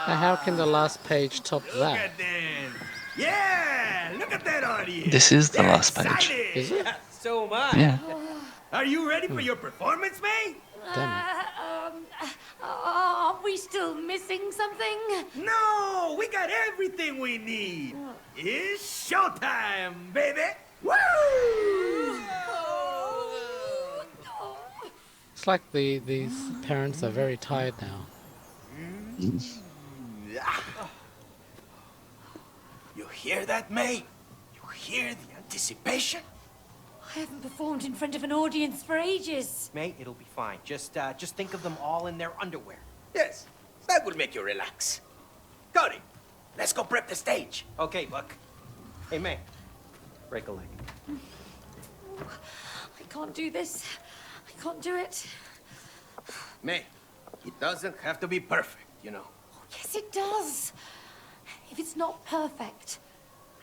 Now how can the last page top Look that? at them. Yeah, look at that audience. This is the They're last page. excited. Is it? So am I. Yeah. Are you ready for your performance, May? Damn it. Are we still missing something? No, we got everything we need. It's showtime, baby. Woo! It's like these parents are very tired now. You hear that, May? You hear the anticipation? I haven't performed in front of an audience for ages. Mate, it'll be fine. Just think of them all in their underwear. Yes, that will make you relax. Cody, let's go prep the stage. Okay, Buck. Hey, May. Break a leg. I can't do this. I can't do it. May, it doesn't have to be perfect, you know. Oh, yes, it does. If it's not perfect,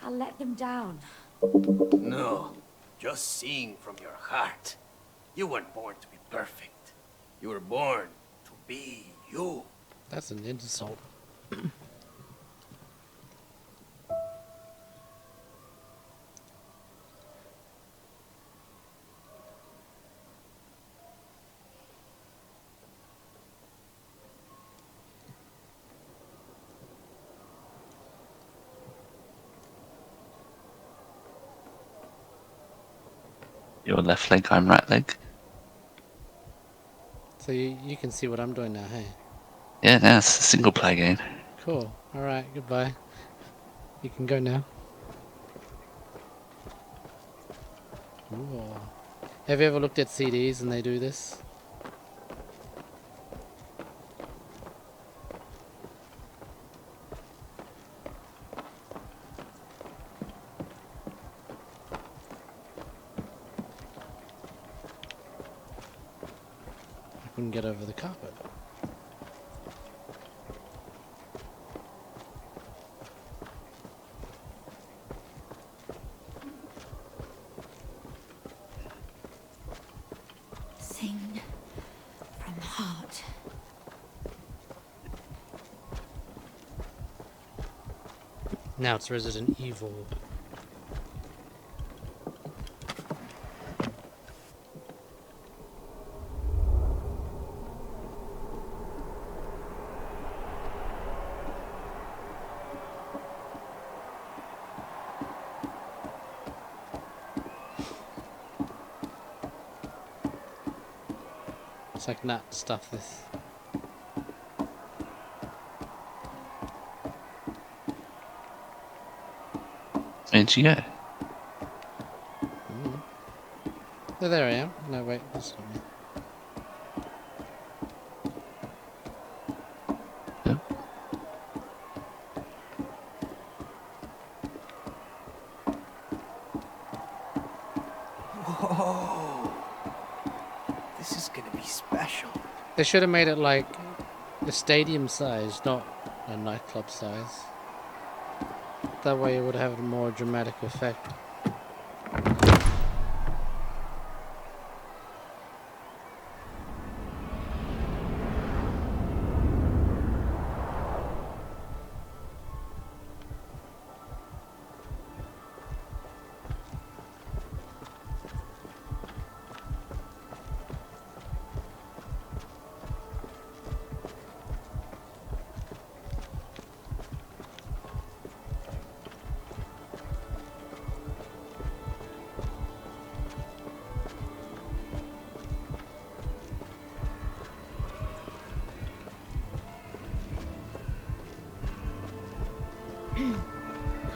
I'll let them down. No, just sing from your heart. You weren't born to be perfect. You were born to be you. That's an insult. Your left leg, I'm right leg. So you can see what I'm doing now, hey? Yeah, now it's a single player game. Cool. Alright, goodbye. You can go now. Ooh. Have you ever looked at CDs and they do this? I couldn't get over the carpet. Sing from the heart. Now it's Resident Evil. It's like, nah, stuff this. Where'd you go? Oh, there I am. No, wait, that's not me. Oh. Whoa. This is gonna be special. They should have made it like a stadium size, not a nightclub size. That way it would have a more dramatic effect.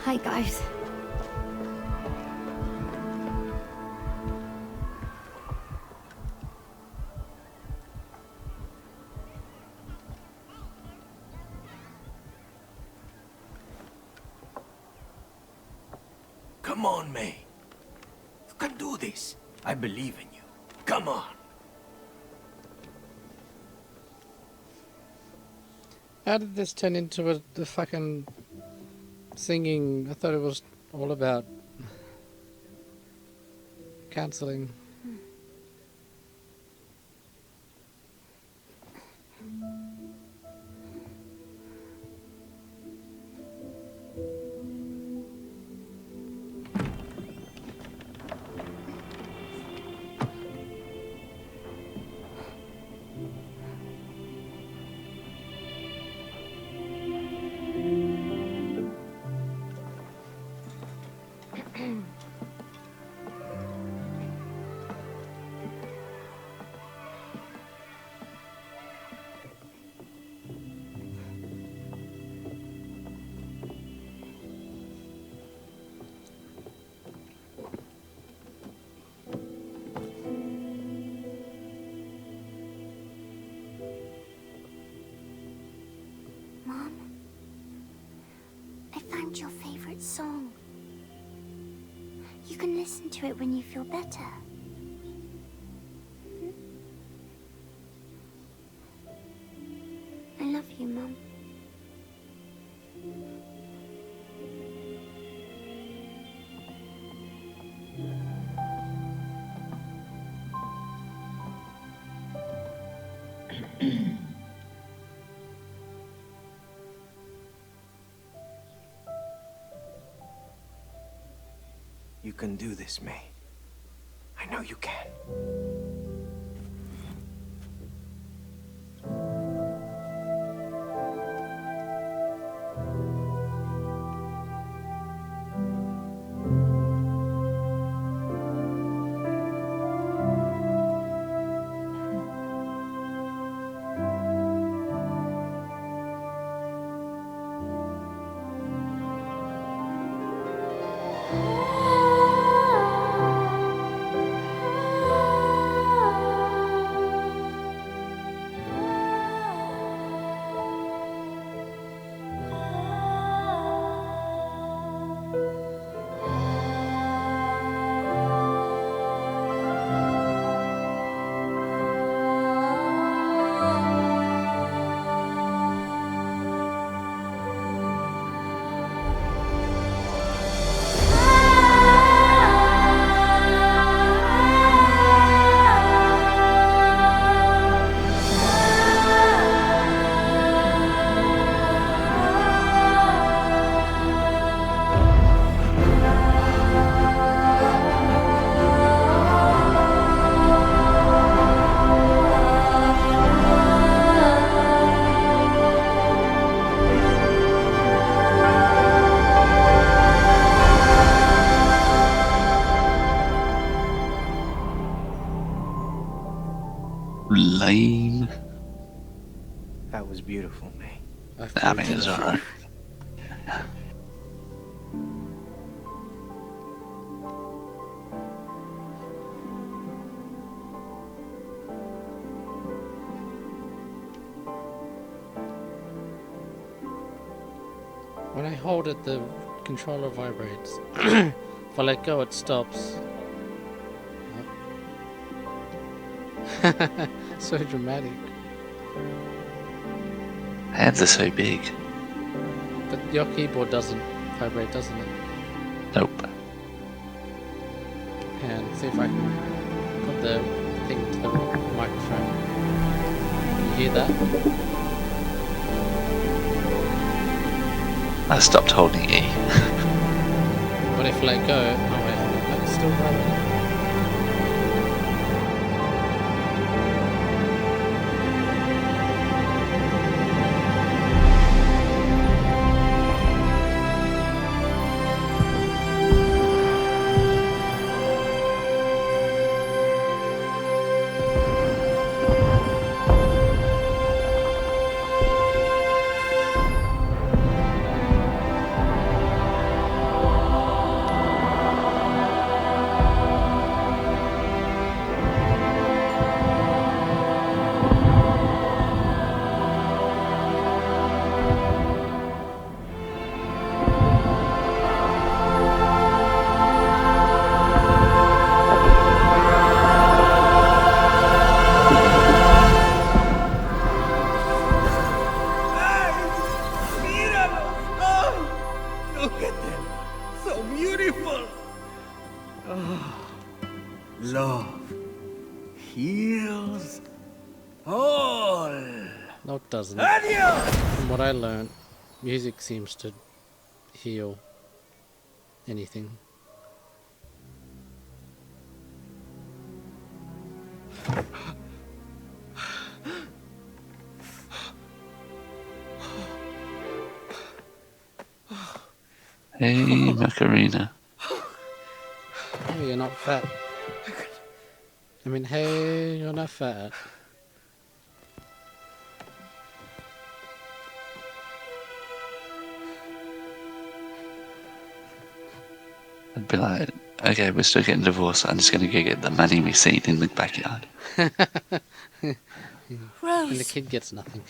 Hi, guys. Come on, May. You can do this. I believe in you. Come on. How did this turn into the fucking singing? I thought it was all about counseling. find your favorite song. You can listen to it when you feel better. I love you, Mum. You can do this, May. I know you can. Lame. That was beautiful, May. I mean, it's alright. When I hold it, the controller vibrates. If I let go, it stops. So dramatic. Hands are so big. But your keyboard doesn't vibrate, doesn't it? Nope. And see if I can put the thing to the microphone. Can you hear that? I stopped holding E. But if I let go, oh wait, that's still vibrating. Look at them. So beautiful. Oh, love heals all. No, it doesn't. Adios. From what I learned, music seems to heal anything. Hey, Macarena. Hey, you're not fat. I mean, hey, you're not fat. I'd be like, okay, we're still getting divorced. I'm just going to go get the money we see in the backyard. And the Rose! kid gets nothing.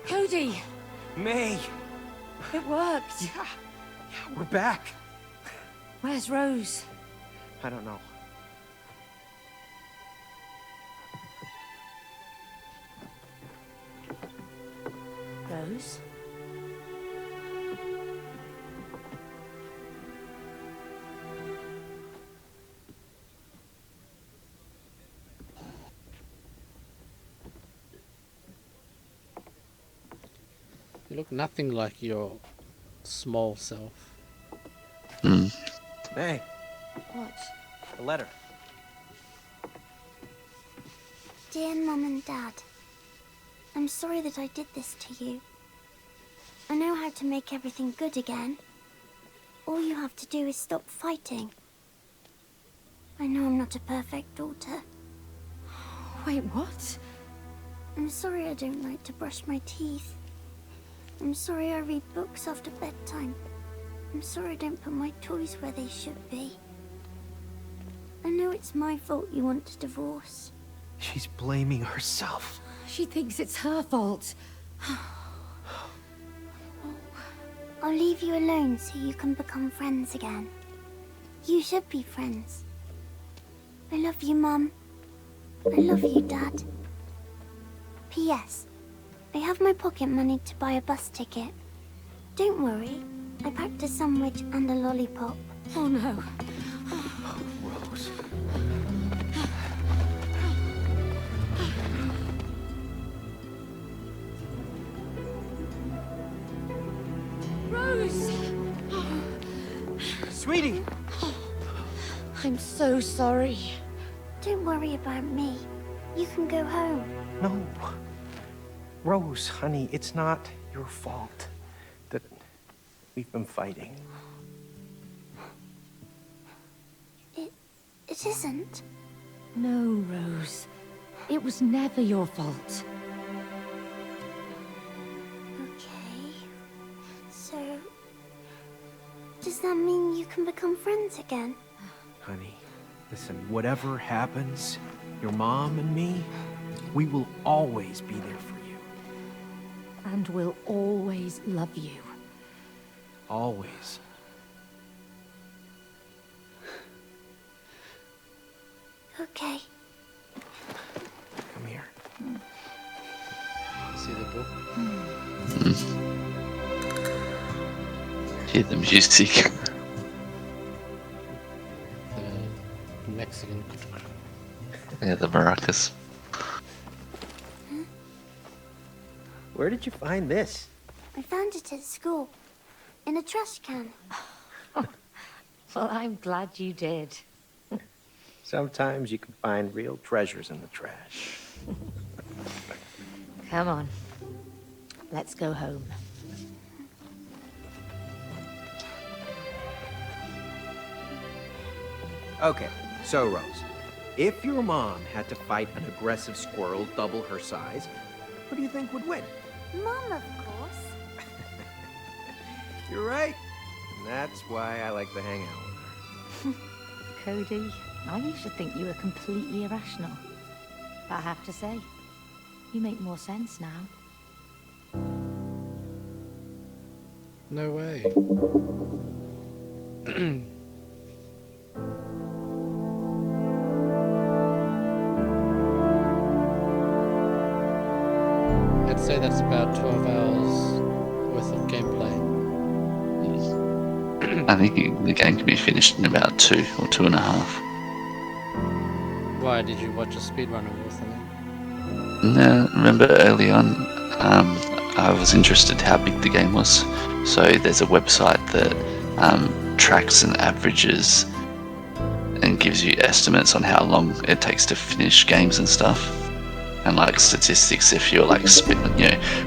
Cody! May! It worked. Yeah, we're back. Where's Rose? I don't know. Rose? You look nothing like your small self. May, What? the letter. Dear Mum and Dad, I'm sorry that I did this to you. I know how to make everything good again. All you have to do is stop fighting. I know I'm not a perfect daughter. Wait, what? I'm sorry I don't like to brush my teeth. I'm sorry I read books after bedtime. I'm sorry I don't put my toys where they should be. I know it's my fault you want a divorce. She's blaming herself. She thinks it's her fault. I'll leave you alone so you can become friends again. You should be friends. I love you, Mum. I love you, Dad. P.S. I have my pocket money to buy a bus ticket. Don't worry. I packed a sandwich and a lollipop. Oh no. Rose. Rose! Sweetie! I'm so sorry. Don't worry about me. You can go home. No. Rose, honey, it's not your fault that we've been fighting. It isn't. No, Rose. It was never your fault. Okay. So... does that mean you can become friends again? Honey, listen, whatever happens, your mom and me, we will always be there for you. And we'll always love you. Always. Okay. Come here. See the book? Hear the music. The Mexican. Yeah, the maracas. Where did you find this? I found it at school. In a trash can. Well, I'm glad you did. Sometimes you can find real treasures in the trash. Come on. Let's go home. Okay, so Rose, if your mom had to fight an aggressive squirrel double her size, who do you think would win? Mom, of course. You're right. And that's why I like to hang out with her. Cody, I used to think you were completely irrational. But I have to say, you make more sense now. No way. I'd say that's about 12 hours worth of gameplay. I think the game can be finished in about 2 or 2.5. Why, did you watch a speedrunner or something? No, remember early on, I was interested how big the game was. So there's a website that tracks and averages and gives you estimates on how long it takes to finish games and stuff. And like statistics, if you're like,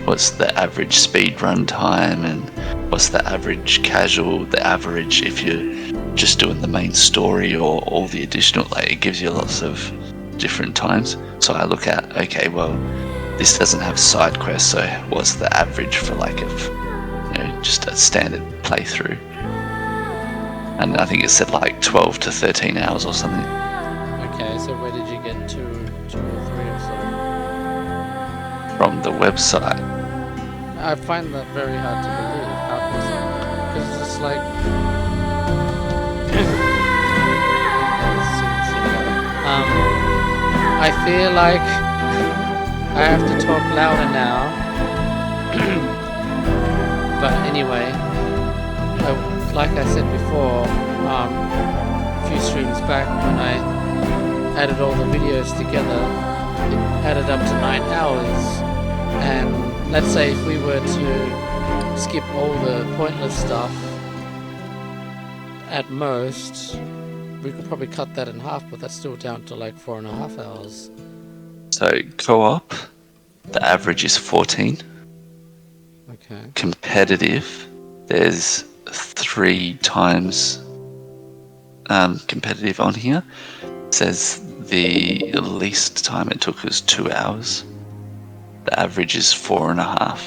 what's the average speed run time and what's the average casual, the average if you're just doing the main story or all the additional, like it gives you lots of different times. So I look at, okay, well, this doesn't have side quests, so what's the average for like just a standard playthrough? And I think it said like 12 to 13 hours or something. Okay, so where did you get 2 or 3 or so? From the website. I find that very hard to believe. How because it's like I feel like I have to talk louder now. But anyway, like I said before, a few streams back when I added all the videos together, it added up to 9 hours. And let's say if we were to skip all the pointless stuff, at most, we could probably cut that in half, but that's still down to like 4.5 hours. So co-op, the average is 14. Okay. Competitive, there's 3 times competitive on here. It says the least time it took was 2 hours. The average is 4.5.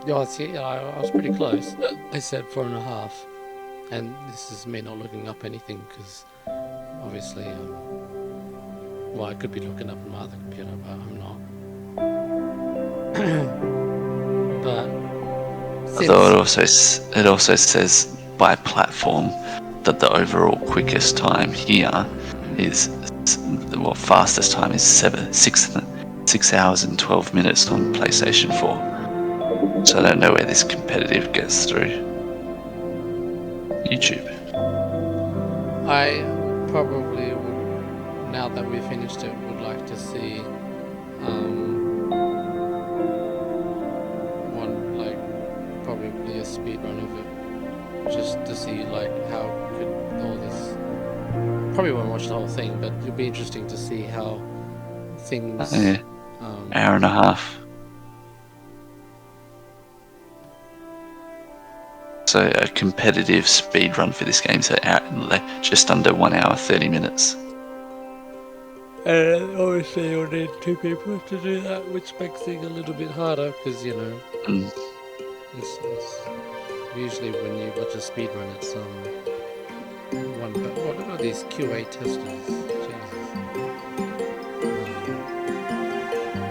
Yeah, see, I was pretty close. I said 4.5, and this is me not looking up anything because obviously, well, I could be looking up on my other computer, but I'm not. But Although it also says by platform that the overall quickest time here is, well, fastest time is 6 hours and 12 minutes on PlayStation 4. So I don't know where this competitive gets through. YouTube. I probably would, now that we finished it, would like to see one, like, probably a speed run of it, just to see like how could all this. Probably won't watch the whole thing, but it'll be interesting to see how things. Yeah. Hour and a half. So a competitive speed run for this game, so just under 1 hour 30 minutes. And obviously you'll need 2 people to do that, which makes things a little bit harder because, you know, it's usually when you watch a speed run, it's one. But what are these QA testers?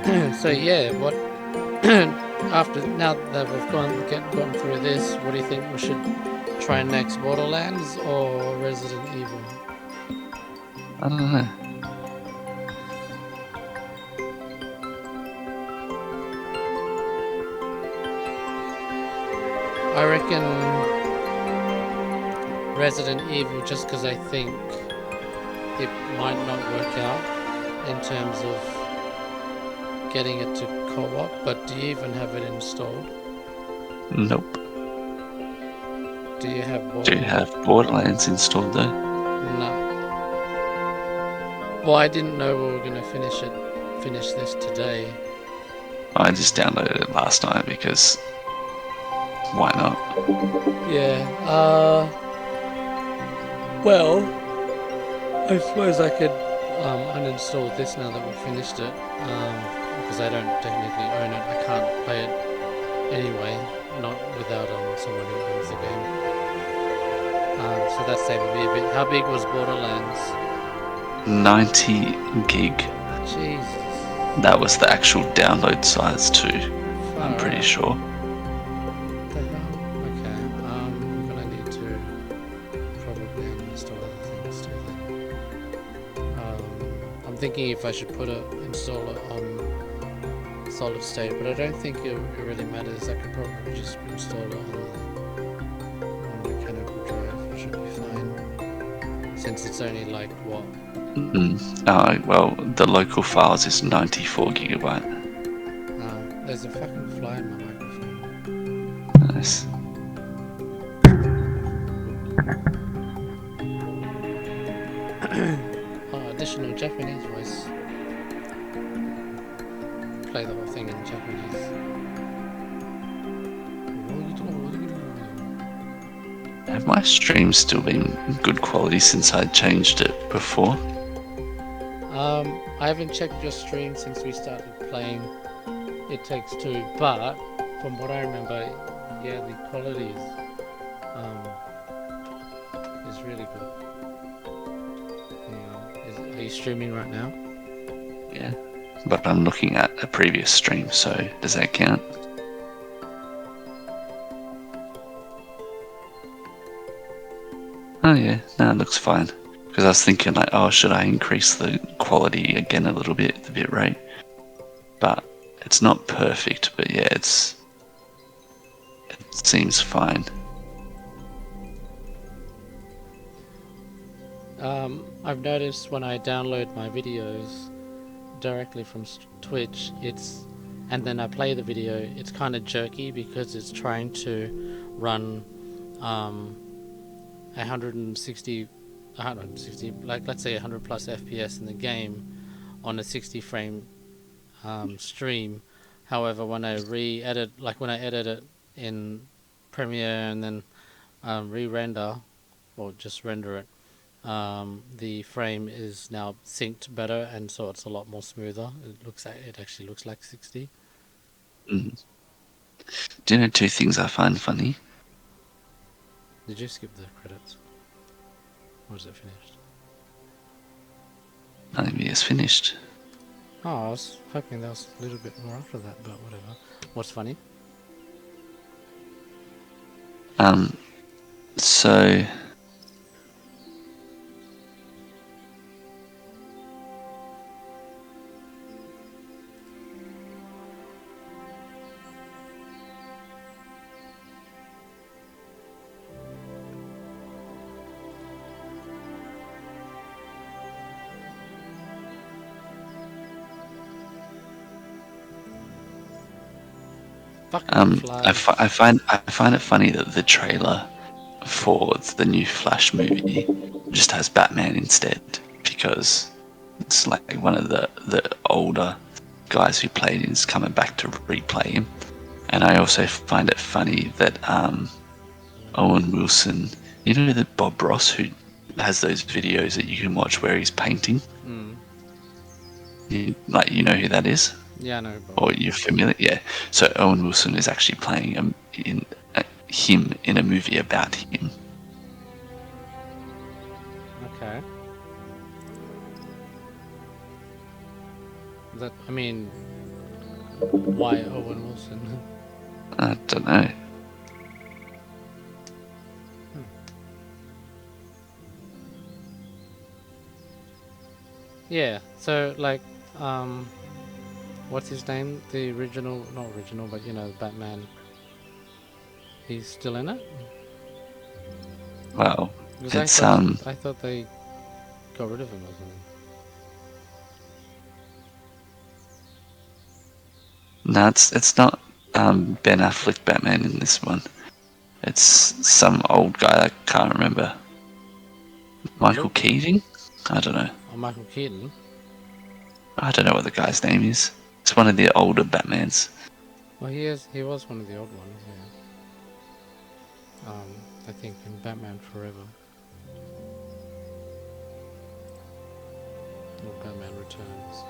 Jesus. So yeah, what after now that we've gone through this, what do you think we should try next? Borderlands or Resident Evil? I don't know. I reckon Resident Evil, just because I think it might not work out in terms of getting it to co-op, but do you even have it installed? Nope. Do you have Borderlands? Do you have Borderlands installed though? No. Well, I didn't know we were going to finish this today. I just downloaded it last night because why not? Yeah, well, I suppose I could uninstall this now that we've finished it, because I don't technically own it. I can't play it anyway, not without someone who owns the game. So that's saving me a bit. How big was Borderlands? 90 gig. Jesus. That was the actual download size too, I'm pretty Alright. sure. What the hell? Okay, I'm gonna need to probably uninstall other things too then. I'm thinking if I should install it on solid state, but I don't think it really matters. I could probably just install it on mechanical drive. It should be fine, since it's only like what? Well, the local files is 94 gigabyte. There's a fucking fly in my microphone. Nice. Additional Japanese voice. Play the whole thing in Japanese. Have my streams still been good quality since I changed it before? I haven't checked your stream since we started playing It Takes Two, but from what I remember, yeah, the quality is really good. Are you streaming right now? Yeah. but I'm looking at a previous stream, so does that count? Oh yeah, no, it looks fine. Because I was thinking like, oh, should I increase the quality again a little bit, the bitrate? But it's not perfect, but yeah, it seems fine. I've noticed when I download my videos directly from Twitch, and then I play the video, it's kind of jerky because it's trying to run 160, like let's say 100 plus FPS in the game on a 60 frame stream. However, when I edit it in Premiere and then re-render or just render it, the frame is now synced better, and so it's a lot more smoother. It actually looks like 60. Mm. Do you know two things I find funny? Did you skip the credits? Or is it finished? I think it's finished. Oh, I was hoping there was a little bit more after that, but whatever. What's funny? So I find it funny that the trailer for the new Flash movie just has Batman instead, because it's like one of the older guys who played him is coming back to replay him. And I also find it funny that Owen Wilson, you know, that Bob Ross, who has those videos that you can watch where he's painting. You know who that is? Yeah, I know. Or you're familiar? Yeah. So Owen Wilson is actually playing him in a movie about him. Okay. Why Owen Wilson? I don't know. Yeah, so like, what's his name? The original, not original, but you know, Batman. He's still in it? Well, Because it's I thought they got rid of him or something. no, it's not Ben Affleck Batman in this one. It's some old guy I can't remember. Michael Keaton? I don't know. Oh, Michael Keaton? I don't know what the guy's name is. It's one of the older Batmans. Well, he was one of the old ones, yeah. I think in Batman Forever. Or Batman Returns.